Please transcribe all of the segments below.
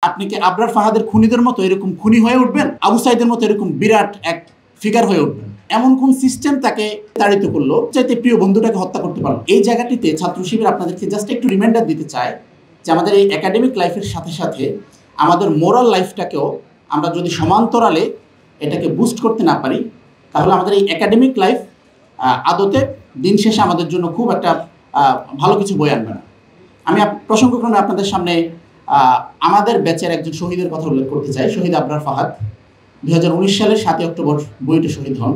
আপনি কি আবরার ফাহাদের খুনিদের মতো এরকম খুনি হয়ে উঠবেন, আবু সাইদের মতো এরকম বিরাট এক ফিগার হয়ে উঠবেন? এমন কোন সিস্টেম তাকে তাড়িত করলো চাইতে প্রিয় বন্ধুটাকে হত্যা করতে পারলো? এই জায়গাটিতে ছাত্র শিবির আপনাদেরকে জাস্ট একটু রিমাইন্ডার দিতে চায় যে আমাদের এই একাডেমিক লাইফের সাথে সাথে আমাদের মোরাল লাইফটাকেও আমরা যদি সমান্তরালে এটাকে বুস্ট করতে না পারি, তাহলে আমাদের এই একাডেমিক লাইফ আদতে দিন শেষে আমাদের জন্য খুব একটা ভালো কিছু বয়ে আনবে না। আমি প্রসঙ্গক্রমে আপনাদের সামনে আমাদের ব্যাচের একজন শহীদের কথা উল্লেখ করতে চাই। শহীদ আবরার ফাহাদ 2019 সালের 7 অক্টোবর বুয়েটে শহীদ হন।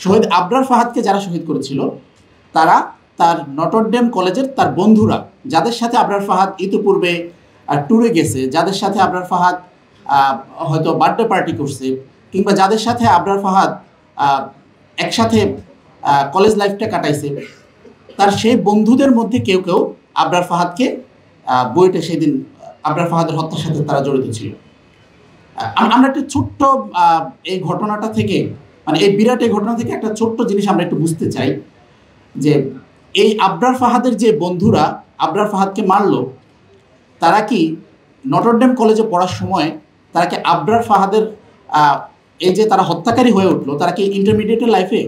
শহীদ আবরার ফাহাদকে যারা শহীদ করেছিল তারা তার নটরডেম কলেজের তার বন্ধুরা, যাদের সাথে আবরার ফাহাদ ইতিপূর্বে ট্যুরে গেছে, যাদের সাথে আবরার ফাহাদ হয়তো বার্থডে পার্টি করছে, কিংবা যাদের সাথে আবরার ফাহাদ একসাথে কলেজ লাইফটা কাটাইছে, তার সেই বন্ধুদের মধ্যে কেউ কেউ আবরার ফাহাদকে বুয়েটে সেদিন আবরার ফাহাদের হত্যার সাথে তারা জড়িত ছিল। আমরা একটা ছোট্ট এই ঘটনাটা থেকে, মানে এই বিরাট এই ঘটনা থেকে একটা ছোট্ট জিনিস আমরা একটু বুঝতে চাই যে এই আবরার ফাহাদের যে বন্ধুরা আবরার ফাহাদকে মারলো, তারা কি নটরডেম কলেজে পড়ার সময় তারা কি আবরার ফাহাদের এই যে তারা হত্যাকারী হয়ে উঠলো, তারা কি ইন্টারমিডিয়েটের লাইফে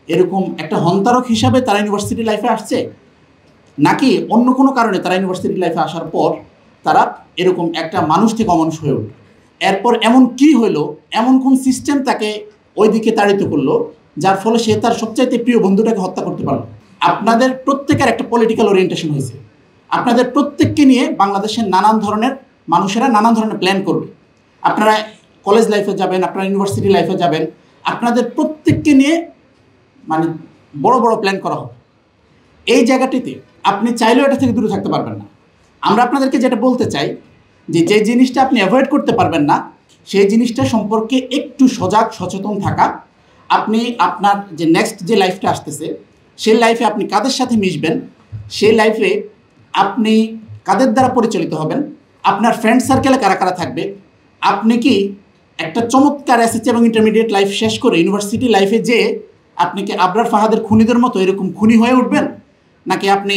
এরকম একটা হন্তারক হিসাবে তারা ইউনিভার্সিটি লাইফে আসছে, নাকি অন্য কোনো কারণে তারা ইউনিভার্সিটি লাইফে আসার পর তারা এরকম একটা মানুষ থেকে অমানুষ হয়ে উঠল? এরপর এমন কি হলো, এমন কোন সিস্টেম তাকে ওই দিকে তাড়িত করলো যার ফলে সে তার সবচাইতে প্রিয় বন্ধুটাকে হত্যা করতে পারলো? আপনাদের প্রত্যেকের একটা পলিটিক্যাল ওরিয়েন্টেশন হয়েছে। আপনাদের প্রত্যেককে নিয়ে বাংলাদেশের নানান ধরনের মানুষেরা নানান ধরনের প্ল্যান করবে। আপনারা কলেজ লাইফে যাবেন, আপনারা ইউনিভার্সিটি লাইফে যাবেন, আপনাদের প্রত্যেককে নিয়ে মানে বড় বড় প্ল্যান করা হবে। এই জায়গাটিতে আপনি চাইলেও এটা থেকে দূরে থাকতে পারবেন না। আমরা আপনাদেরকে যেটা বলতে চাই যে যে জিনিসটা আপনি অ্যাভয়েড করতে পারবেন না, সেই জিনিসটা সম্পর্কে একটু সজাগ সচেতন থাকা। আপনি আপনার যে নেক্সট যে লাইফটা আসতেছে সেই লাইফে আপনি কাদের সাথে মিশবেন, সেই লাইফে আপনি কাদের দ্বারা পরিচালিত হবেন, আপনার ফ্রেন্ড সার্কেলে কারা কারা থাকবে, আপনি কি একটা চমৎকার এসএসসি এবং ইন্টারমিডিয়েট লাইফ শেষ করে ইউনিভার্সিটি লাইফে যে আপনি কি আবরার ফাহাদের খুনিদের মতো এরকম খুনি হয়ে উঠবেন, নাকি আপনি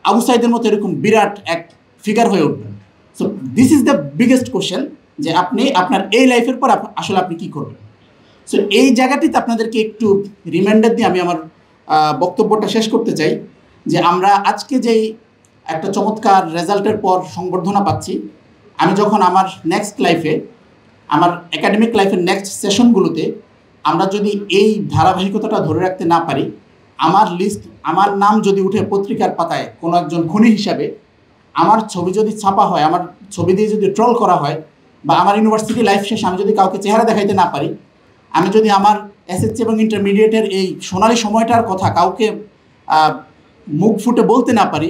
আবু সাইদের মতো এরকম বিরাট এক ফিগার হয়ে উঠবেন? So this is the biggest question যে আপনি আপনার এই লাইফের পর আসলে আপনি কী করবেন। সো এই জায়গাটিতে আপনাদেরকে একটু রিমাইন্ডার দিয়ে আমি আমার বক্তব্যটা শেষ করতে চাই যে আমরা আজকে যেই একটা চমৎকার রেজাল্টের পর সংবর্ধনা পাচ্ছি, আমি যখন আমার নেক্সট লাইফে, আমার একাডেমিক লাইফের নেক্সট সেশনগুলোতে আমরা যদি এই ধারাবাহিকতাটা ধরে রাখতে না পারি, আমার নাম যদি উঠে পত্রিকার পাতায় কোনো একজন খুনি হিসাবে, আমার ছবি যদি ছাপা হয়, আমার ছবি দিয়ে যদি ট্রল করা হয়, বা আমার ইউনিভার্সিটি লাইফ শেষে আমি যদি কাউকে চেহারা দেখাইতে না পারি, আমি যদি আমার এসএসসি এবং ইন্টারমিডিয়েটের এই সোনালি সময়টার কথা কাউকে মুখ ফুটে বলতে না পারি,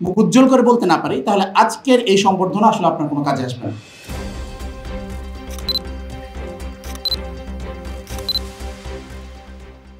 মুখ উজ্জ্বল করে বলতে না পারি, তাহলে আজকের এই সংবর্ধনা আসলে আপনার কোনো কাজে আসবে না।